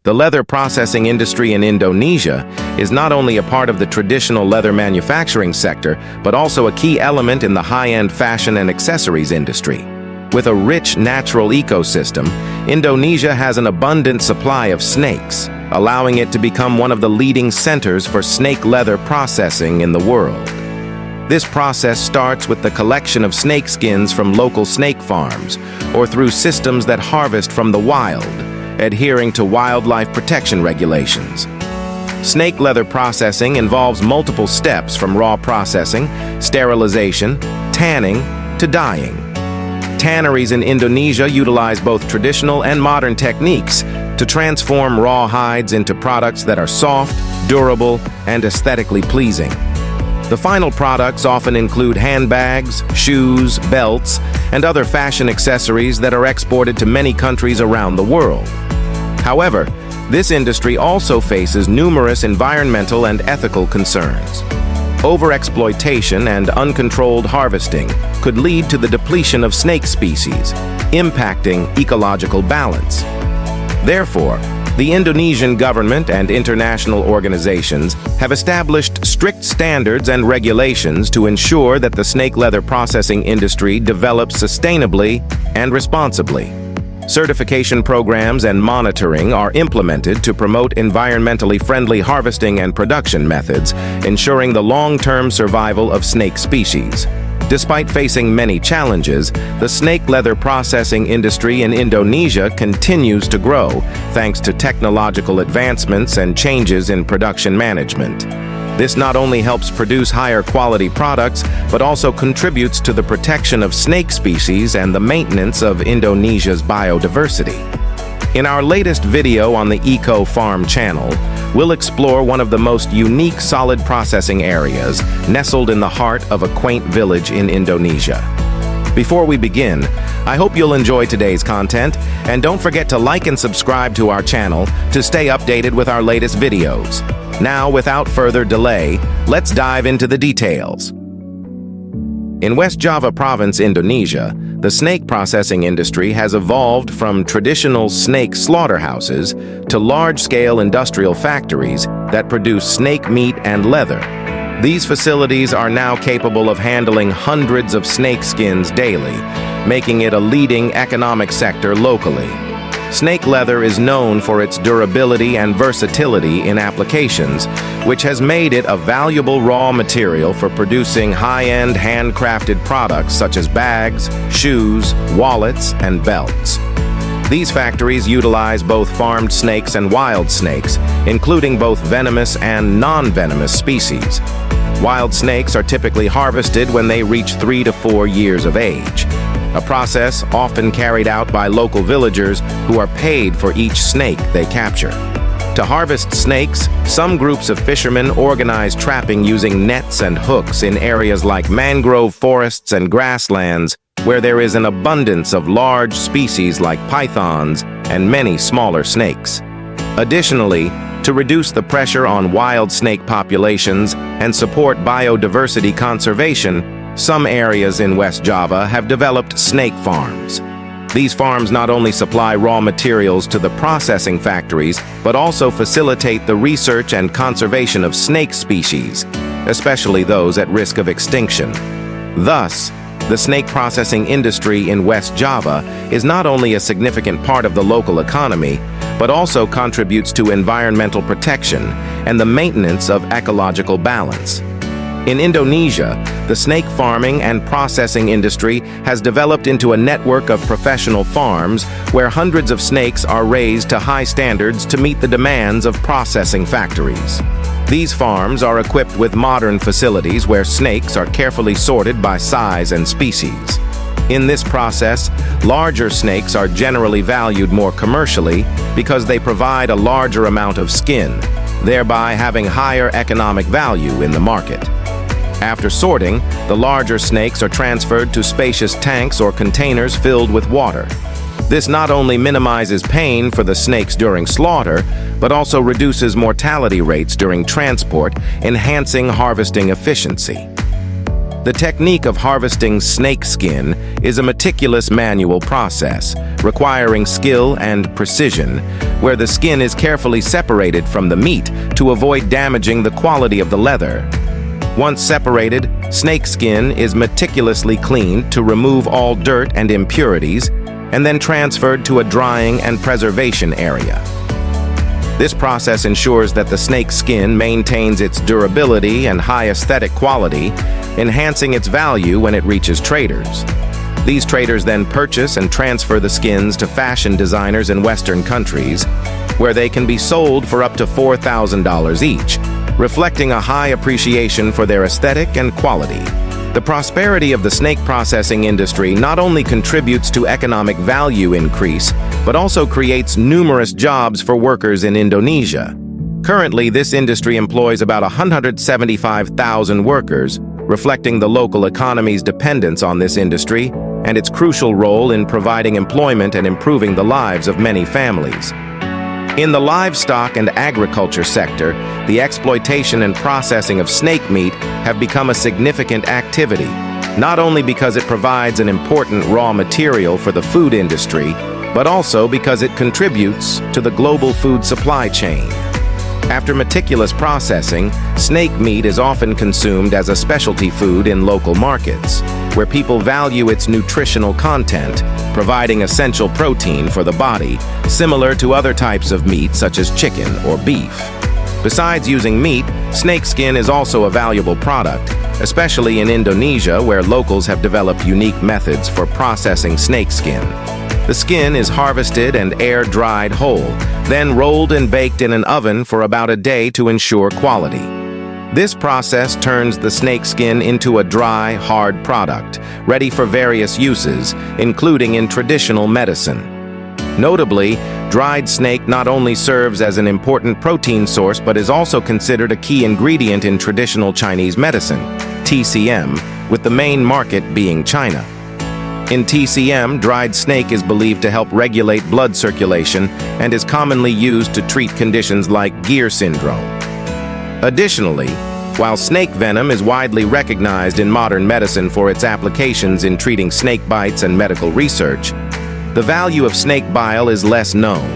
The leather processing industry in Indonesia is not only a part of the traditional leather manufacturing sector, but also a key element in the high-end fashion and accessories industry. With a rich natural ecosystem, Indonesia has an abundant supply of snakes, allowing it to become one of the leading centers for snake leather processing in the world. This process starts with the collection of snake skins from local snake farms, or through systems that harvest from the wild, adhering to wildlife protection regulations. Snake leather processing involves multiple steps from raw processing, sterilization, tanning, to dyeing. Tanneries in Indonesia utilize both traditional and modern techniques to transform raw hides into products that are soft, durable, and aesthetically pleasing. The final products often include handbags, shoes, belts, and other fashion accessories that are exported to many countries around the world. However, this industry also faces numerous environmental and ethical concerns. Overexploitation and uncontrolled harvesting could lead to the depletion of snake species, impacting ecological balance. Therefore, the Indonesian government and international organizations have established strict standards and regulations to ensure that the snake leather processing industry develops sustainably and responsibly. Certification programs and monitoring are implemented to promote environmentally friendly harvesting and production methods, ensuring the long-term survival of snake species. Despite facing many challenges, the snake leather processing industry in Indonesia continues to grow, thanks to technological advancements and changes in production management. This not only helps produce higher quality products, but also contributes to the protection of snake species and the maintenance of Indonesia's biodiversity. In our latest video on the Ecofarm channel, we'll explore one of the most unique solid processing areas nestled in the heart of a quaint village in Indonesia. Before we begin, I hope you'll enjoy today's content, and don't forget to like and subscribe to our channel to stay updated with our latest videos. Now, without further delay, let's dive into the details. In West Java Province, Indonesia, the snake processing industry has evolved from traditional snake slaughterhouses to large-scale industrial factories that produce snake meat and leather. These facilities are now capable of handling hundreds of snake skins daily, making it a leading economic sector locally. Snake leather is known for its durability and versatility in applications, which has made it a valuable raw material for producing high-end handcrafted products such as bags, shoes, wallets, and belts. These factories utilize both farmed snakes and wild snakes, including both venomous and non-venomous species. Wild snakes are typically harvested when they reach 3 to 4 years of age, a process often carried out by local villagers who are paid for each snake they capture. To harvest snakes, some groups of fishermen organize trapping using nets and hooks in areas like mangrove forests and grasslands, where there is an abundance of large species like pythons and many smaller snakes. Additionally, to reduce the pressure on wild snake populations and support biodiversity conservation, some areas in West Java have developed snake farms. These farms not only supply raw materials to the processing factories, but also facilitate the research and conservation of snake species, especially those at risk of extinction. Thus, the snake processing industry in West Java is not only a significant part of the local economy, but also contributes to environmental protection and the maintenance of ecological balance. In Indonesia, the snake farming and processing industry has developed into a network of professional farms where hundreds of snakes are raised to high standards to meet the demands of processing factories. These farms are equipped with modern facilities where snakes are carefully sorted by size and species. In this process, larger snakes are generally valued more commercially because they provide a larger amount of skin, thereby having higher economic value in the market. After sorting, the larger snakes are transferred to spacious tanks or containers filled with water. This not only minimizes pain for the snakes during slaughter, but also reduces mortality rates during transport, enhancing harvesting efficiency. The technique of harvesting snake skin is a meticulous manual process, requiring skill and precision, where the skin is carefully separated from the meat to avoid damaging the quality of the leather. Once separated, snake skin is meticulously cleaned to remove all dirt and impurities, and then transferred to a drying and preservation area. This process ensures that the snake skin maintains its durability and high aesthetic quality, enhancing its value when it reaches traders. These traders then purchase and transfer the skins to fashion designers in Western countries, where they can be sold for up to $4,000 each, reflecting a high appreciation for their aesthetic and quality. The prosperity of the snake processing industry not only contributes to economic value increase, but also creates numerous jobs for workers in Indonesia. Currently, this industry employs about 175,000 workers, reflecting the local economy's dependence on this industry and its crucial role in providing employment and improving the lives of many families. In the livestock and agriculture sector, the exploitation and processing of snake meat have become a significant activity, not only because it provides an important raw material for the food industry, but also because it contributes to the global food supply chain. After meticulous processing, snake meat is often consumed as a specialty food in local markets, where people value its nutritional content, providing essential protein for the body, similar to other types of meat such as chicken or beef. Besides using meat, snake skin is also a valuable product, especially in Indonesia, where locals have developed unique methods for processing snake skin. The skin is harvested and air-dried whole, then rolled and baked in an oven for about a day to ensure quality. This process turns the snake skin into a dry, hard product, ready for various uses, including in traditional medicine. Notably, dried snake not only serves as an important protein source but is also considered a key ingredient in traditional Chinese medicine, TCM, with the main market being China. In TCM, dried snake is believed to help regulate blood circulation and is commonly used to treat conditions like Gear syndrome. Additionally, while snake venom is widely recognized in modern medicine for its applications in treating snake bites and medical research, the value of snake bile is less known.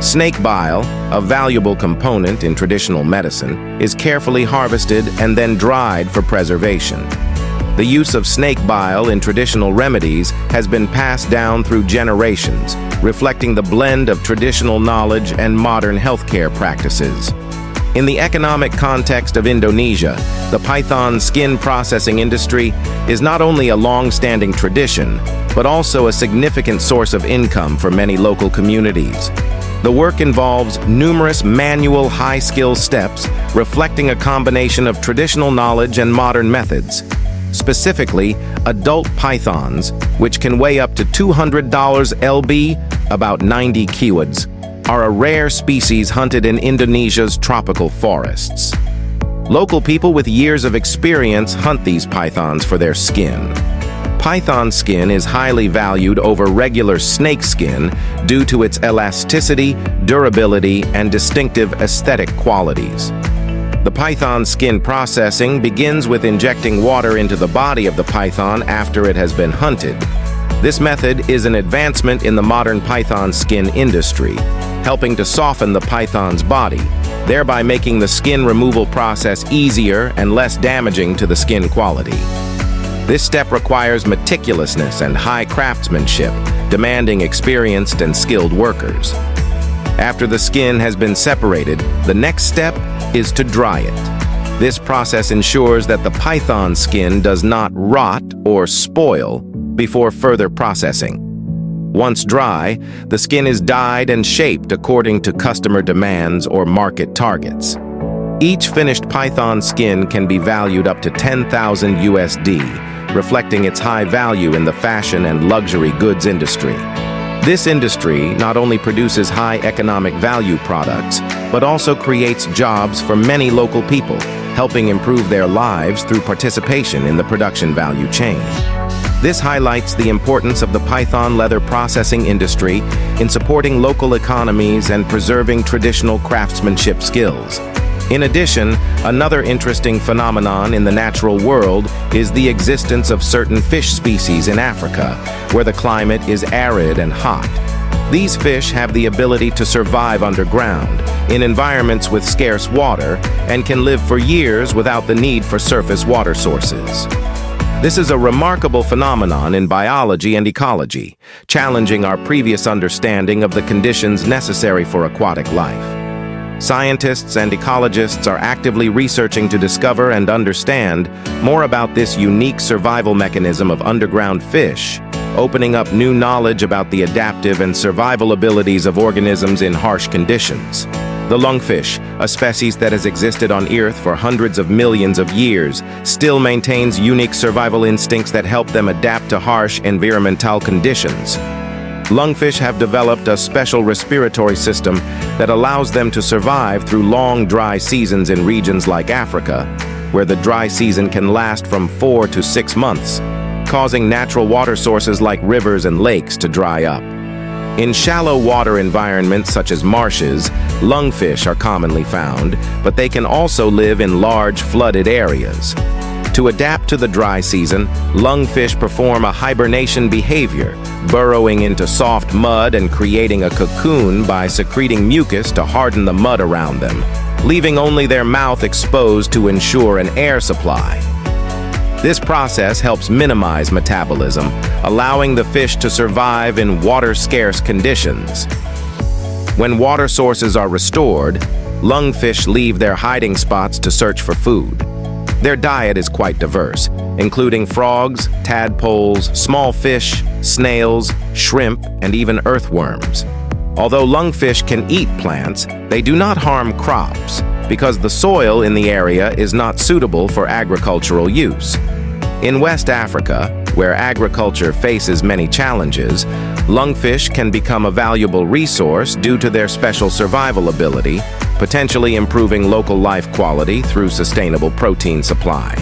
Snake bile, a valuable component in traditional medicine, is carefully harvested and then dried for preservation. The use of snake bile in traditional remedies has been passed down through generations, reflecting the blend of traditional knowledge and modern healthcare practices. In the economic context of Indonesia, the python skin processing industry is not only a long-standing tradition, but also a significant source of income for many local communities. The work involves numerous manual high-skill steps, reflecting a combination of traditional knowledge and modern methods. Specifically, adult pythons, which can weigh up to $200 lb, about 90 kilogs, are a rare species hunted in Indonesia's tropical forests. Local people with years of experience hunt these pythons for their skin. Python skin is highly valued over regular snake skin due to its elasticity, durability, and distinctive aesthetic qualities. The python skin processing begins with injecting water into the body of the python after it has been hunted. This method is an advancement in the modern python skin industry, helping to soften the python's body, thereby making the skin removal process easier and less damaging to the skin quality. This step requires meticulousness and high craftsmanship, demanding experienced and skilled workers. After the skin has been separated, the next step is to dry it. This process ensures that the python skin does not rot or spoil before further processing. Once dry, the skin is dyed and shaped according to customer demands or market targets. Each finished python skin can be valued up to 10,000 USD, reflecting its high value in the fashion and luxury goods industry. This industry not only produces high economic value products, but also creates jobs for many local people, helping improve their lives through participation in the production value chain. This highlights the importance of the python leather processing industry in supporting local economies and preserving traditional craftsmanship skills. In addition, another interesting phenomenon in the natural world is the existence of certain fish species in Africa, where the climate is arid and hot. These fish have the ability to survive underground, in environments with scarce water, and can live for years without the need for surface water sources. This is a remarkable phenomenon in biology and ecology, challenging our previous understanding of the conditions necessary for aquatic life. Scientists and ecologists are actively researching to discover and understand more about this unique survival mechanism of underground fish, opening up new knowledge about the adaptive and survival abilities of organisms in harsh conditions. The lungfish, a species that has existed on Earth for hundreds of millions of years, still maintains unique survival instincts that help them adapt to harsh environmental conditions. Lungfish have developed a special respiratory system that allows them to survive through long dry seasons in regions like Africa, where the dry season can last from 4 to 6 months, causing natural water sources like rivers and lakes to dry up. In shallow water environments such as marshes, lungfish are commonly found, but they can also live in large flooded areas. To adapt to the dry season, lungfish perform a hibernation behavior, burrowing into soft mud and creating a cocoon by secreting mucus to harden the mud around them, leaving only their mouth exposed to ensure an air supply. This process helps minimize metabolism, allowing the fish to survive in water-scarce conditions. When water sources are restored, lungfish leave their hiding spots to search for food. Their diet is quite diverse, including frogs, tadpoles, small fish, snails, shrimp, and even earthworms. Although lungfish can eat plants, they do not harm crops because the soil in the area is not suitable for agricultural use. In West Africa, where agriculture faces many challenges, lungfish can become a valuable resource due to their special survival ability, potentially improving local life quality through sustainable protein supply.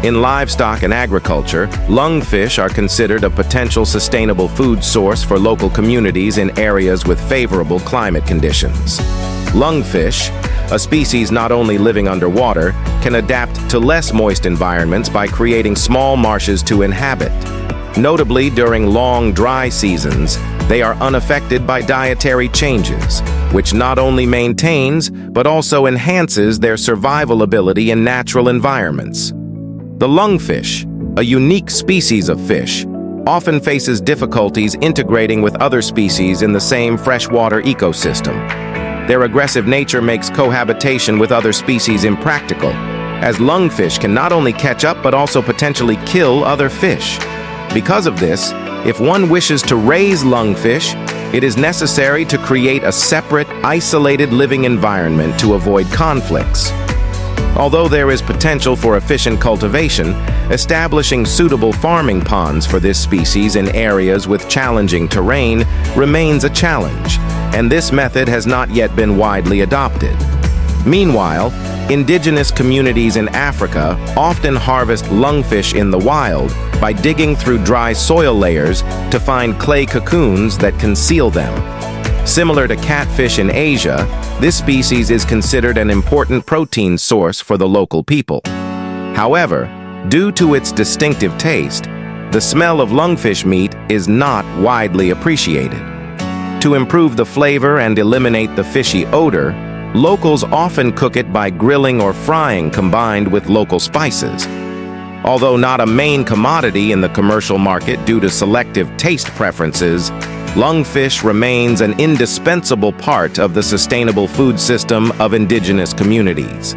In livestock and agriculture, lungfish are considered a potential sustainable food source for local communities in areas with favorable climate conditions. Lungfish, a species not only living underwater, can adapt to less moist environments by creating small marshes to inhabit. Notably, during long dry seasons, they are unaffected by dietary changes, which not only maintains but also enhances their survival ability in natural environments. The lungfish, a unique species of fish, often faces difficulties integrating with other species in the same freshwater ecosystem. Their aggressive nature makes cohabitation with other species impractical, as lungfish can not only catch up but also potentially kill other fish. Because of this, if one wishes to raise lungfish, it is necessary to create a separate, isolated living environment to avoid conflicts. Although there is potential for efficient cultivation, establishing suitable farming ponds for this species in areas with challenging terrain remains a challenge, and this method has not yet been widely adopted. Meanwhile, indigenous communities in Africa often harvest lungfish in the wild by digging through dry soil layers to find clay cocoons that conceal them. Similar to catfish in Asia, this species is considered an important protein source for the local people. However, due to its distinctive taste, the smell of lungfish meat is not widely appreciated. To improve the flavor and eliminate the fishy odor, locals often cook it by grilling or frying combined with local spices. Although not a main commodity in the commercial market due to selective taste preferences, lungfish remains an indispensable part of the sustainable food system of indigenous communities.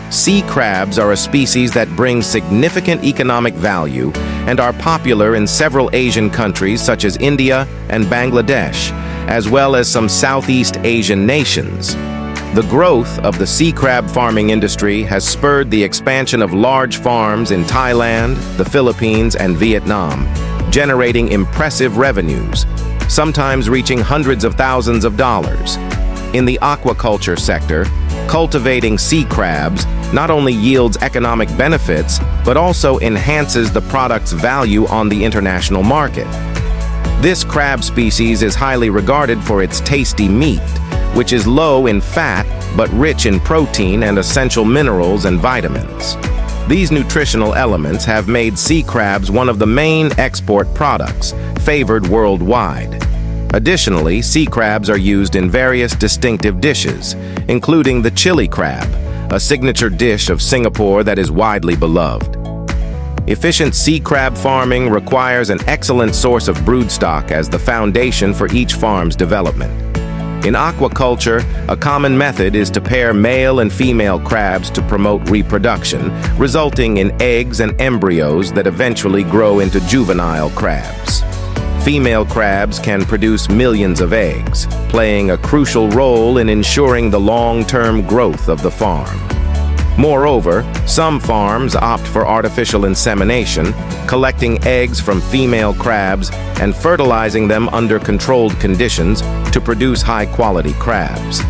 Sea crabs are a species that brings significant economic value and are popular in several Asian countries such as India and Bangladesh, as well as some Southeast Asian nations. The growth of the sea crab farming industry has spurred the expansion of large farms in Thailand, the Philippines, and Vietnam, generating impressive revenues, sometimes reaching hundreds of thousands of dollars. In the aquaculture sector, cultivating sea crabs not only yields economic benefits, but also enhances the product's value on the international market. This crab species is highly regarded for its tasty meat, which is low in fat but rich in protein and essential minerals and vitamins. These nutritional elements have made sea crabs one of the main export products, favored worldwide. Additionally, sea crabs are used in various distinctive dishes, including the chili crab, a signature dish of Singapore that is widely beloved. Efficient sea crab farming requires an excellent source of broodstock as the foundation for each farm's development. In aquaculture, a common method is to pair male and female crabs to promote reproduction, resulting in eggs and embryos that eventually grow into juvenile crabs. Female crabs can produce millions of eggs, playing a crucial role in ensuring the long-term growth of the farm. Moreover, some farms opt for artificial insemination, collecting eggs from female crabs and fertilizing them under controlled conditions to produce high-quality crabs.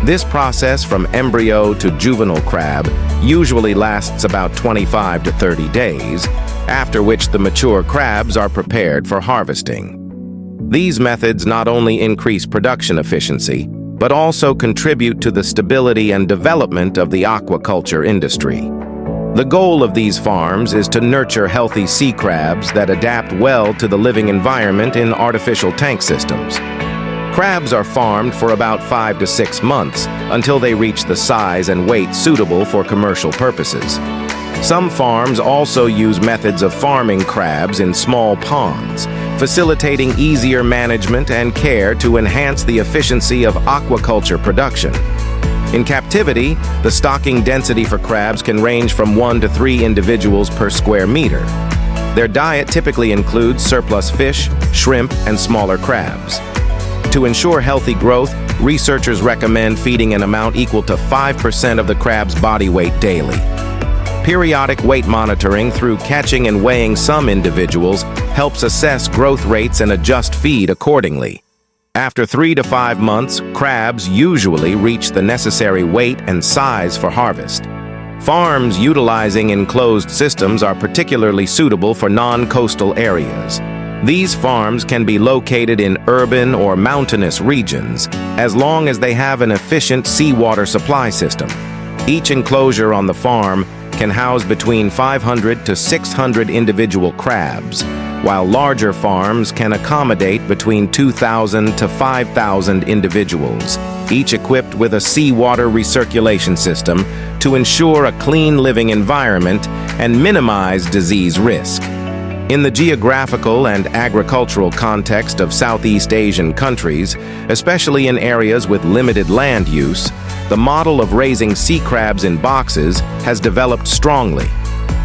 This process from embryo to juvenile crab usually lasts about 25 to 30 days, after which the mature crabs are prepared for harvesting. These methods not only increase production efficiency, but also contribute to the stability and development of the aquaculture industry. The goal of these farms is to nurture healthy sea crabs that adapt well to the living environment in artificial tank systems. Crabs are farmed for about 5 to 6 months until they reach the size and weight suitable for commercial purposes. Some farms also use methods of farming crabs in small ponds, facilitating easier management and care to enhance the efficiency of aquaculture production. In captivity, the stocking density for crabs can range from 1 to 3 individuals per square meter. Their diet typically includes surplus fish, shrimp, and smaller crabs. To ensure healthy growth, researchers recommend feeding an amount equal to 5% of the crab's body weight daily. Periodic weight monitoring through catching and weighing some individuals helps assess growth rates and adjust feed accordingly. After 3 to 5 months, crabs usually reach the necessary weight and size for harvest. Farms utilizing enclosed systems are particularly suitable for non-coastal areas. These farms can be located in urban or mountainous regions, as long as they have an efficient seawater supply system. Each enclosure on the farm can house between 500 to 600 individual crabs, while larger farms can accommodate between 2,000 to 5,000 individuals, each equipped with a seawater recirculation system to ensure a clean living environment and minimize disease risk. In the geographical and agricultural context of Southeast Asian countries, especially in areas with limited land use, the model of raising sea crabs in boxes has developed strongly.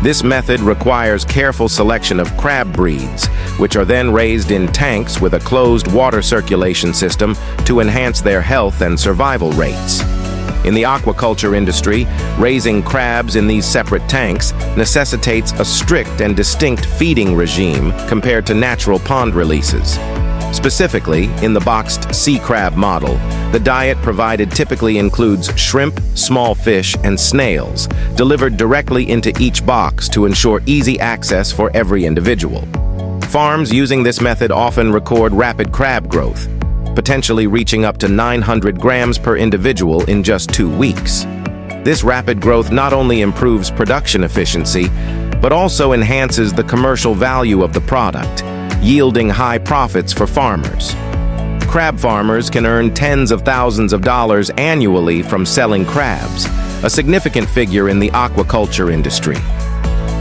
This method requires careful selection of crab breeds, which are then raised in tanks with a closed water circulation system to enhance their health and survival rates. In the aquaculture industry, raising crabs in these separate tanks necessitates a strict and distinct feeding regime compared to natural pond releases. Specifically, in the boxed sea crab model, the diet provided typically includes shrimp, small fish, and snails, delivered directly into each box to ensure easy access for every individual. Farms using this method often record rapid crab growth, potentially reaching up to 900 grams per individual in just 2 weeks. This rapid growth not only improves production efficiency, but also enhances the commercial value of the product, yielding high profits for farmers. Crab farmers can earn tens of thousands of dollars annually from selling crabs, a significant figure in the aquaculture industry.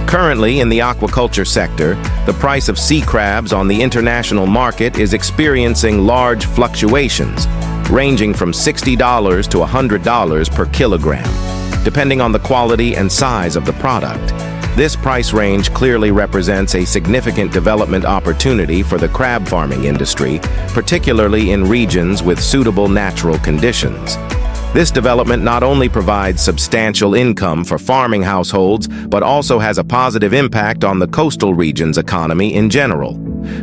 Currently, in the aquaculture sector, the price of sea crabs on the international market is experiencing large fluctuations, ranging from $60 to $100 per kilogram, depending on the quality and size of the product. This price range clearly represents a significant development opportunity for the crab farming industry, particularly in regions with suitable natural conditions. This development not only provides substantial income for farming households, but also has a positive impact on the coastal region's economy in general.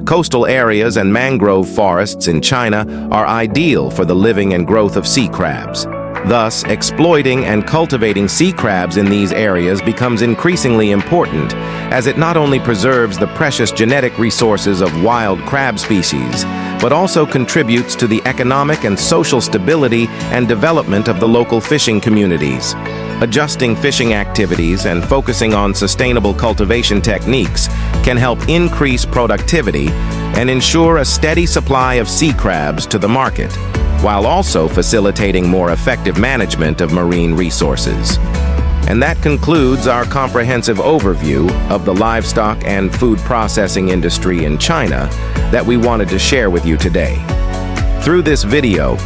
Coastal areas and mangrove forests in China are ideal for the living and growth of sea crabs. Thus, exploiting and cultivating sea crabs in these areas becomes increasingly important, as it not only preserves the precious genetic resources of wild crab species, but also contributes to the economic and social stability and development of the local fishing communities. Adjusting fishing activities and focusing on sustainable cultivation techniques can help increase productivity and ensure a steady supply of sea crabs to the market, while also facilitating more effective management of marine resources. And that concludes our comprehensive overview of the livestock and food processing industry in China that we wanted to share with you today. Through this video,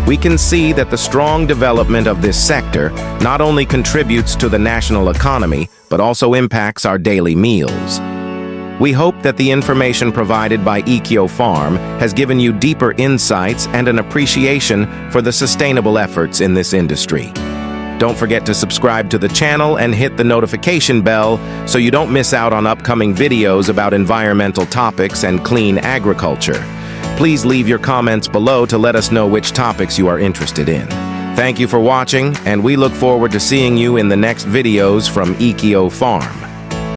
we can see that the strong development of this sector not only contributes to the national economy, but also impacts our daily meals. We hope that the information provided by Ecofarm has given you deeper insights and an appreciation for the sustainable efforts in this industry. Don't forget to subscribe to the channel and hit the notification bell so you don't miss out on upcoming videos about environmental topics and clean agriculture. Please leave your comments below to let us know which topics you are interested in. Thank you for watching, and we look forward to seeing you in the next videos from Ecofarm.